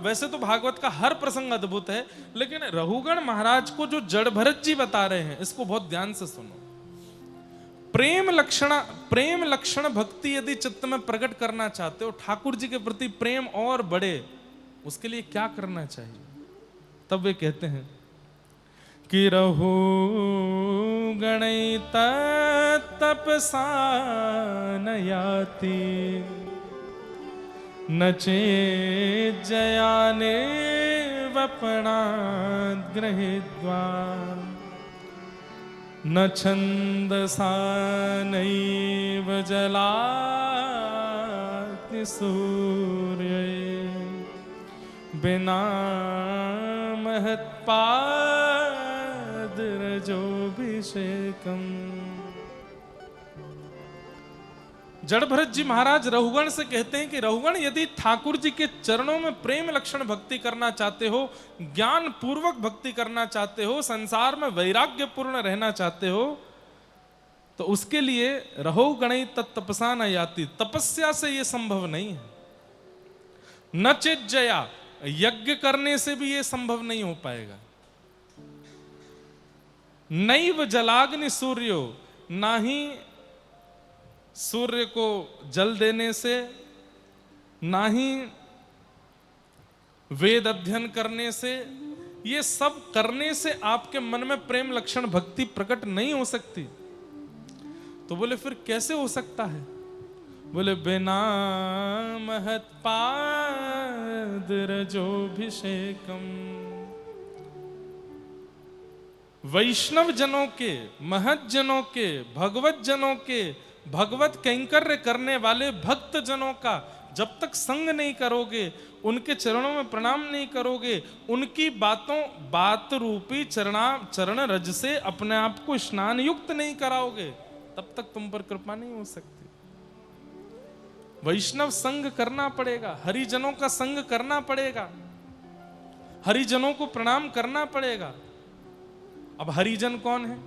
वैसे तो भागवत का हर प्रसंग अद्भुत है, लेकिन रघुगण महाराज को जो जड़ भरत जी बता रहे हैं इसको बहुत ध्यान से सुनो। प्रेम लक्षण भक्ति यदि चित्त में प्रकट करना चाहते हो, ठाकुर जी के प्रति प्रेम और बढ़े, उसके लिए क्या करना चाहिए? तब वे कहते हैं कि रघु गणित तपसा न याति, नचे जयाने वपणा गृहीत्वा, न छंदसा नैव जलाति सूर्य, बिना महत्पादरजोभिषेकम्। जड़ भरत जी महाराज रघुगण से कहते हैं कि रघुगण, यदि ठाकुर जी के चरणों में प्रेम लक्षण भक्ति करना चाहते हो, ज्ञान पूर्वक भक्ति करना चाहते हो, संसार में वैराग्य पूर्ण रहना चाहते हो, तो उसके लिए रहो गणई तत्तपसा न याति, तपस्या से यह संभव नहीं है। न चिज्जया, यज्ञ करने से भी यह संभव नहीं हो पाएगा। नैव जलाग्नि सूर्यो, ना ही सूर्य को जल देने से, ना ही वेद अध्ययन करने से, ये सब करने से आपके मन में प्रेम लक्षण भक्ति प्रकट नहीं हो सकती। तो बोले फिर कैसे हो सकता है? बोले बिना महत्पादरजोभिषेकम। वैष्णव जनों के, महत जनों के, भगवत जनों के, भगवत कैंकर्य करने वाले भक्त जनों का जब तक संग नहीं करोगे, उनके चरणों में प्रणाम नहीं करोगे, उनकी बात रूपी चरण रज से अपने आप को स्नान युक्त नहीं कराओगे, तब तक तुम पर कृपा नहीं हो सकती। वैष्णव संग करना पड़ेगा, हरिजनों का संग करना पड़ेगा, हरिजनों को प्रणाम करना पड़ेगा। अब हरिजन कौन है?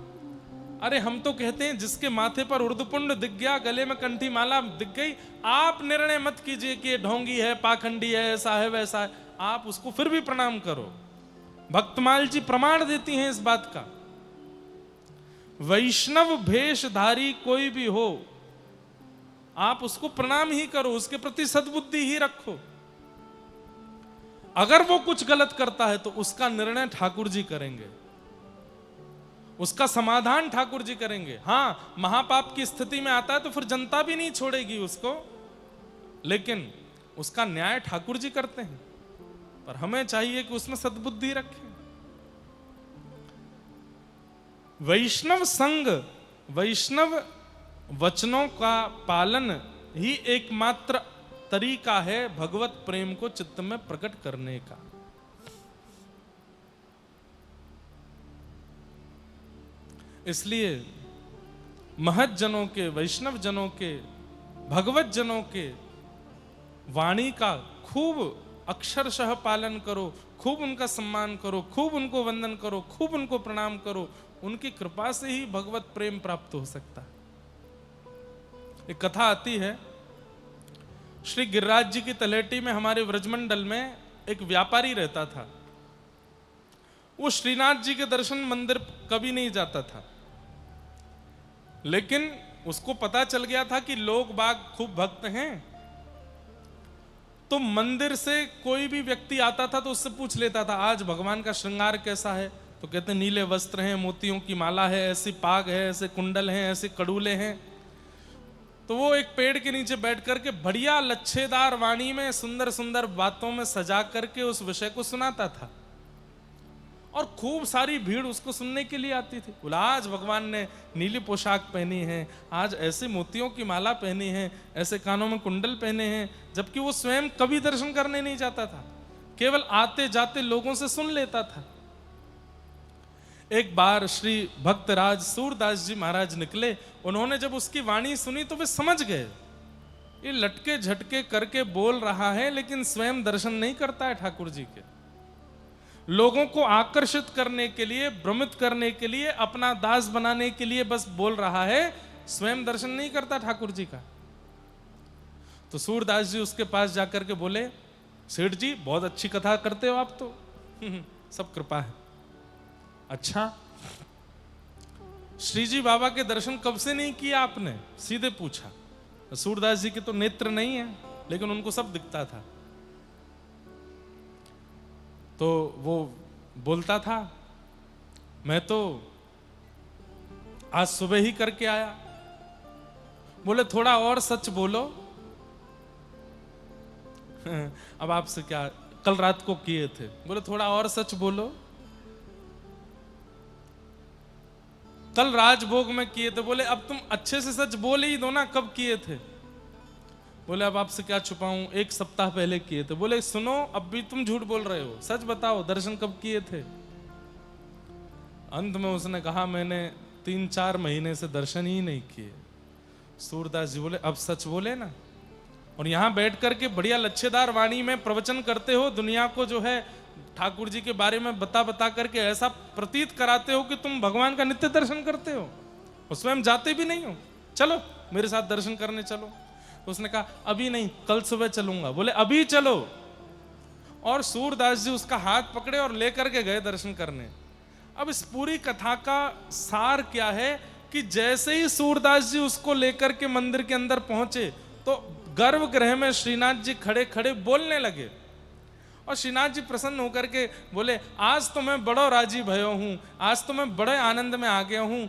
अरे हम तो कहते हैं जिसके माथे पर उर्दपुंड दिख गया, गले में कंठी माला दिख गई, आप निर्णय मत कीजिए कि ढोंगी है, पाखंडी है, ऐसा है वैसा है, आप उसको फिर भी प्रणाम करो। भक्तमाल जी प्रमाण देती हैं इस बात का। वैष्णव भेषधारी कोई भी हो, आप उसको प्रणाम ही करो, उसके प्रति सद्बुद्धि ही रखो। अगर वो कुछ गलत करता है तो उसका निर्णय ठाकुर जी करेंगे, उसका समाधान ठाकुर जी करेंगे। हां, महापाप की स्थिति में आता है तो फिर जनता भी नहीं छोड़ेगी उसको, लेकिन उसका न्याय ठाकुर जी करते हैं। पर हमें चाहिए कि उसमें सद्बुद्धि रखें। वैष्णव संग, वैष्णव वचनों का पालन ही एकमात्र तरीका है भगवत प्रेम को चित्त में प्रकट करने का। इसलिए महत जनों के, वैष्णव जनों के, भगवत जनों के वाणी का खूब अक्षरशः पालन करो, खूब उनका सम्मान करो, खूब उनको वंदन करो, खूब उनको प्रणाम करो। उनकी कृपा से ही भगवत प्रेम प्राप्त हो सकता है। एक कथा आती है, श्री गिरिराज जी की तलेटी में हमारे व्रजमंडल में एक व्यापारी रहता था। वो श्रीनाथ जी के दर्शन मंदिर कभी नहीं जाता था, लेकिन उसको पता चल गया था कि लोग बाग खूब भक्त हैं, तो मंदिर से कोई भी व्यक्ति आता था तो उससे पूछ लेता था आज भगवान का श्रृंगार कैसा है। तो कहते नीले वस्त्र हैं, मोतियों की माला है, ऐसी पाग है, ऐसे कुंडल हैं, ऐसे कड़ूले हैं। तो वो एक पेड़ के नीचे बैठ करके बढ़िया लच्छेदार वाणी में सुंदर सुंदर बातों में सजा करके उस विषय को सुनाता था, और खूब सारी भीड़ उसको सुनने के लिए आती थी। बोला आज भगवान ने नीली पोशाक पहनी है, आज ऐसे मोतियों की माला पहनी है, ऐसे कानों में कुंडल पहने हैं, जबकि वो स्वयं कभी दर्शन करने नहीं जाता था, केवल आते जाते लोगों से सुन लेता था। एक बार श्री भक्तराज सूरदास जी महाराज निकले, उन्होंने जब उसकी वाणी सुनी तो वे समझ गए ये लटके झटके करके बोल रहा है, लेकिन स्वयं दर्शन नहीं करता है ठाकुर जी के। लोगों को आकर्षित करने के लिए, भ्रमित करने के लिए, अपना दास बनाने के लिए बस बोल रहा है, स्वयं दर्शन नहीं करता ठाकुर जी का। तो सूरदास जी उसके पास जाकर के बोले, सेठ जी बहुत अच्छी कथा करते हो आप तो। सब कृपा है। अच्छा, श्री जी बाबा के दर्शन कब से नहीं किए आपने? सीधे पूछा। सूरदास जी के तो नेत्र नहीं है, लेकिन उनको सब दिखता था। तो वो बोलता था, मैं तो आज सुबह ही करके आया। बोले थोड़ा और सच बोलो। अब आपसे क्या, कल रात को किए थे। बोले थोड़ा और सच बोलो। कल राजभोग में किए थे। बोले अब तुम अच्छे से सच बोल ही दो ना, कब किए थे? बोले अब आपसे क्या छुपाऊं, 1 सप्ताह पहले किए थे। बोले सुनो, अब भी तुम झूठ बोल रहे हो, सच बताओ दर्शन कब किए थे? अंत में उसने कहा मैंने 3-4 महीने से दर्शन ही नहीं किए। सूरदास जी बोले अब सच बोले ना। और यहां बैठ करके बढ़िया लच्छेदार वाणी में प्रवचन करते हो, दुनिया को जो है ठाकुर जी के बारे में बता बता करके ऐसा प्रतीत कराते हो कि तुम भगवान का नित्य दर्शन करते हो और स्वयं जाते भी नहीं हो। चलो मेरे साथ दर्शन करने चलो। तो उसने कहा अभी नहीं, कल सुबह चलूंगा। बोले अभी चलो। और सूरदास जी उसका हाथ पकड़े और लेकर के गए दर्शन करने। अब इस पूरी कथा का सार क्या है कि जैसे ही सूरदास जी उसको लेकर के मंदिर के अंदर पहुंचे तो गर्भगृह में श्रीनाथ जी खड़े खड़े बोलने लगे। और श्रीनाथ जी प्रसन्न होकर के बोले आज तो मैं बड़ो राजी भयो हूं, आज तो मैं बड़े आनंद में आ गया हूं।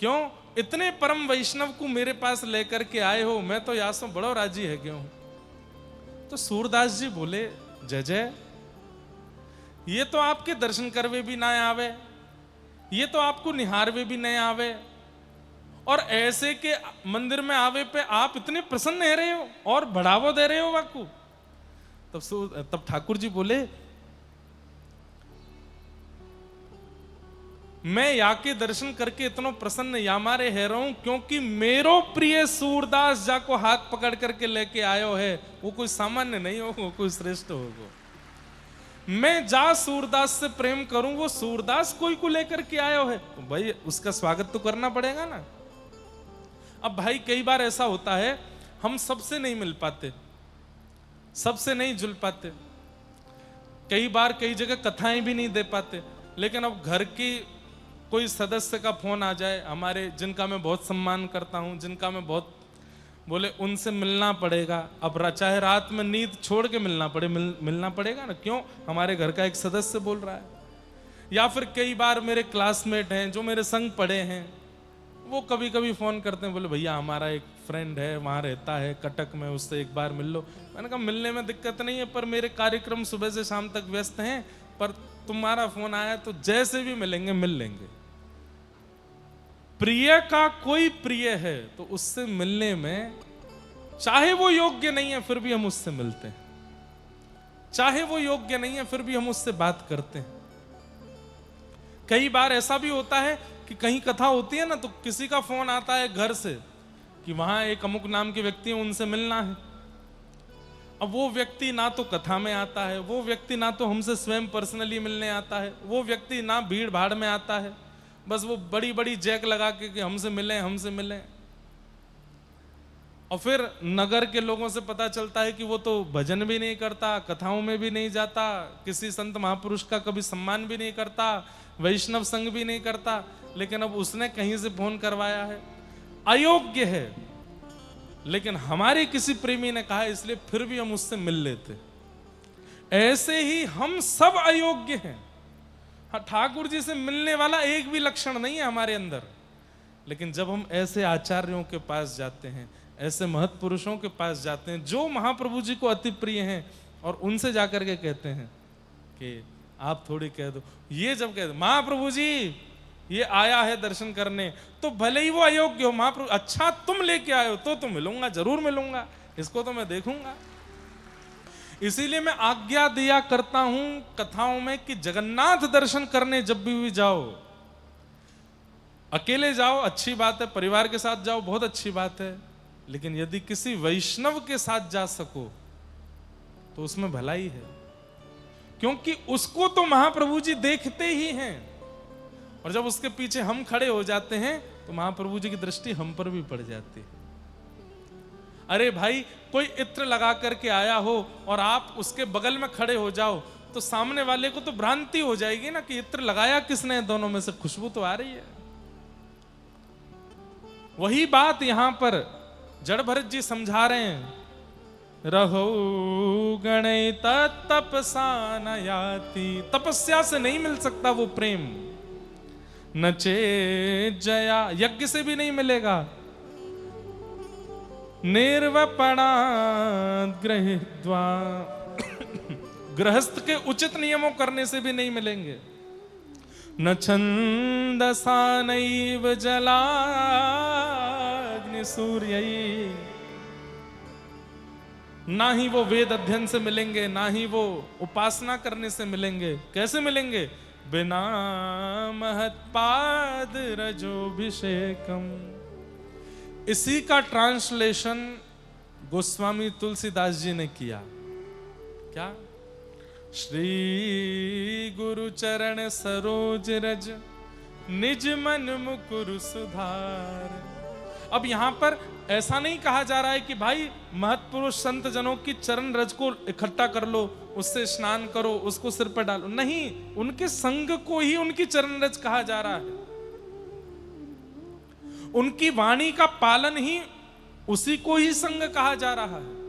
क्यों? इतने परम वैष्णव को मेरे पास लेकर के आए हो, मैं तो यहाँ से बड़ो राजी है गया हूं। तो सूरदास जी बोले जय जय, ये तो आपके दर्शन करवे भी ना आवे, ये तो आपको निहारवे भी नहीं आवे, और ऐसे के मंदिर में आवे पे आप इतने प्रसन्न रह रहे हो और बढ़ावा दे रहे हो वाकू। तब ठाकुर जी बोले मैं या के दर्शन करके इतना प्रसन्न या मारे है रहा हूं क्योंकि मेरो प्रिय सूरदास जा को हाथ पकड़ करके लेके आयो है। वो कोई सामान्य नहीं होगा, कोई श्रेष्ठ होगा। मैं जा सूरदास से प्रेम करूं, वो सूरदास कोई को लेकर के आयो है, तो भाई उसका स्वागत तो करना पड़ेगा ना। अब भाई कई बार ऐसा होता है हम सबसे नहीं मिल पाते, सबसे नहीं जुल पाते, कई बार कई जगह कथाएं भी नहीं दे पाते। लेकिन अब घर की कोई सदस्य का फोन आ जाए हमारे, जिनका मैं बहुत सम्मान करता हूं, जिनका मैं बहुत बोले उनसे मिलना पड़ेगा। अब चाहे रात में नींद छोड़ के मिलना पड़े, मिलना पड़ेगा ना। क्यों? हमारे घर का एक सदस्य बोल रहा है। या फिर कई बार मेरे क्लासमेट हैं जो मेरे संग पढ़े हैं, वो कभी कभी फोन करते हैं, बोले भैया हमारा एक फ्रेंड है वहां रहता है कटक में, उससे एक बार मिल लो। मैंने कहा मिलने में दिक्कत नहीं है, पर मेरे कार्यक्रम सुबह से शाम तक व्यस्त हैं, पर तुम्हारा फोन आया तो जैसे भी मिलेंगे मिल लेंगे। प्रिय का कोई प्रिय है तो उससे मिलने में, चाहे वो योग्य नहीं है फिर भी हम उससे मिलते हैं, चाहे वो योग्य नहीं है फिर भी हम उससे बात करते हैं। कई बार ऐसा भी होता है कि कहीं कथा होती है ना, तो किसी का फोन आता है घर से कि वहां एक अमुक नाम के व्यक्ति हैं, उनसे मिलना है। अब वो व्यक्ति ना तो कथा में आता है, वो व्यक्ति ना तो हमसे स्वयं पर्सनली मिलने आता है, वो व्यक्ति ना भीड़ भाड़ में आता है, बस वो बड़ी बड़ी जैक लगा के कि हमसे मिले हमसे मिले। और फिर नगर के लोगों से पता चलता है कि वो तो भजन भी नहीं करता, कथाओं में भी नहीं जाता, किसी संत महापुरुष का कभी सम्मान भी नहीं करता, वैष्णव संग भी नहीं करता, लेकिन अब उसने कहीं से फोन करवाया है। अयोग्य है, लेकिन हमारे किसी प्रेमी ने कहा इसलिए फिर भी हम उससे मिल लेते। ऐसे ही हम सब अयोग्य हैं। हाँ, ठाकुर जी से मिलने वाला एक भी लक्षण नहीं है हमारे अंदर, लेकिन जब हम ऐसे आचार्यों के पास जाते हैं, ऐसे महत् पुरुषों के पास जाते हैं जो महाप्रभु जी को अति प्रिय हैं, और उनसे जाकर के कहते हैं कि आप थोड़ी कह दो, ये जब कह दो महाप्रभु जी ये आया है दर्शन करने, तो भले ही वो अयोग्य हो, महाप्रभु अच्छा तुम लेके आए हो तो मिलूंगा, जरूर मिलूंगा, इसको तो मैं देखूंगा। इसीलिए मैं आज्ञा दिया करता हूं कथाओं में कि जगन्नाथ दर्शन करने जब भी जाओ, अकेले जाओ अच्छी बात है, परिवार के साथ जाओ बहुत अच्छी बात है, लेकिन यदि किसी वैष्णव के साथ जा सको तो उसमें भलाई है, क्योंकि उसको तो महाप्रभु जी देखते ही हैं, और जब उसके पीछे हम खड़े हो जाते हैं तो महाप्रभु जी की दृष्टि हम पर भी पड़ जाती है। अरे भाई, कोई इत्र लगा करके आया हो और आप उसके बगल में खड़े हो जाओ तो सामने वाले को तो भ्रांति हो जाएगी ना कि इत्र लगाया किसने, दोनों में से खुशबू तो आ रही है। वही बात यहां पर जड़ भरत जी समझा रहे हैं, रहो गणित तपसा न याति, तपस्या से नहीं मिल सकता वो प्रेम, नचे जया, यज्ञ से भी नहीं मिलेगा, निर्वपणा गृहीत्वा, गृहस्थ के उचित नियमों करने से भी नहीं मिलेंगे, न छंदसा नैव जलाग्नि सूर्य, ना ही वो वेद अध्ययन से मिलेंगे, ना ही वो उपासना करने से मिलेंगे। कैसे मिलेंगे? बिना महत्पाद रजोभिषेकम। इसी का ट्रांसलेशन गोस्वामी तुलसीदास जी ने किया। क्या? श्री गुरु चरण सरोज रज निज मन मुकुर सुधार। अब यहां पर ऐसा नहीं कहा जा रहा है कि भाई महत्पुरुष संत जनों की चरण रज को इकट्ठा कर लो, उससे स्नान करो, उसको सिर पर डालो। नहीं, उनके संग को ही उनकी चरण रज कहा जा रहा है। उनकी वाणी का पालन ही उसी को ही संग कहा जा रहा है।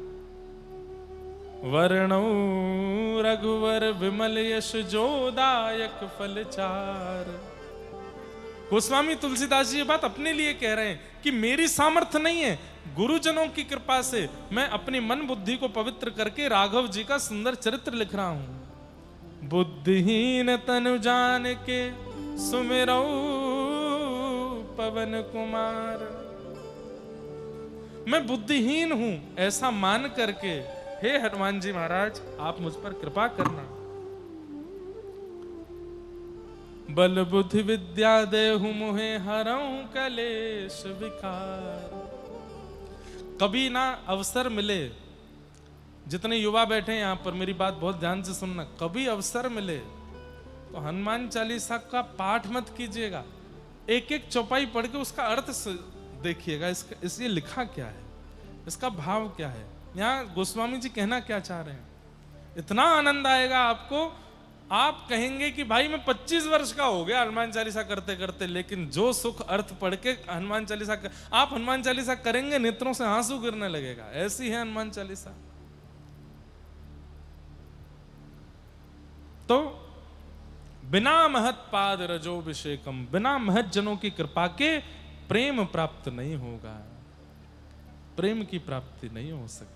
वर्णो रघुवर विमल यश जोदायक फलचार। गोस्वामी तुलसीदास जी ये बात अपने लिए कह रहे हैं कि मेरी सामर्थ्य नहीं है, गुरुजनों की कृपा से मैं अपनी मन बुद्धि को पवित्र करके राघव जी का सुंदर चरित्र लिख रहा हूं। बुद्धिहीन तनु जान के सुमिरौ पवन कुमार। मैं बुद्धिहीन हूं ऐसा मान करके हे हनुमान जी महाराज आप मुझ पर कृपा करना। बल बुद्धि विद्या देहु मुहे हरऊं कलेश विकार। कभी ना अवसर मिले, जितने युवा बैठे हैं यहां पर मेरी बात बहुत ध्यान से सुनना, कभी अवसर मिले तो हनुमान चालीसा का पाठ मत कीजिएगा, एक एक चौपाई पढ़ के उसका अर्थ देखिएगा, इसलिए लिखा क्या है, इसका भाव क्या है, यहाँ गोस्वामी जी कहना क्या चाह रहे हैं। इतना आनंद आएगा आपको, आप कहेंगे कि भाई मैं 25 वर्ष का हो गया हनुमान चालीसा करते करते, लेकिन जो सुख अर्थ पढ़ के हनुमान चालीसा आप हनुमान चालीसा करेंगे नेत्रों से आंसू गिरने लगेगा। ऐसी है हनुमान चालीसा। तो बिना महत्पाद रजोभिषेकम, बिना महत जनों की कृपा के प्रेम प्राप्त नहीं होगा, प्रेम की प्राप्ति नहीं हो सकती।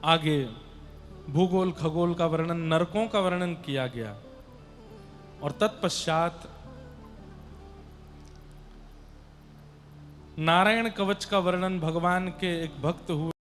आगे भूगोल खगोल का वर्णन, नरकों का वर्णन किया गया और तत्पश्चात नारायण कवच का वर्णन। भगवान के एक भक्त हुए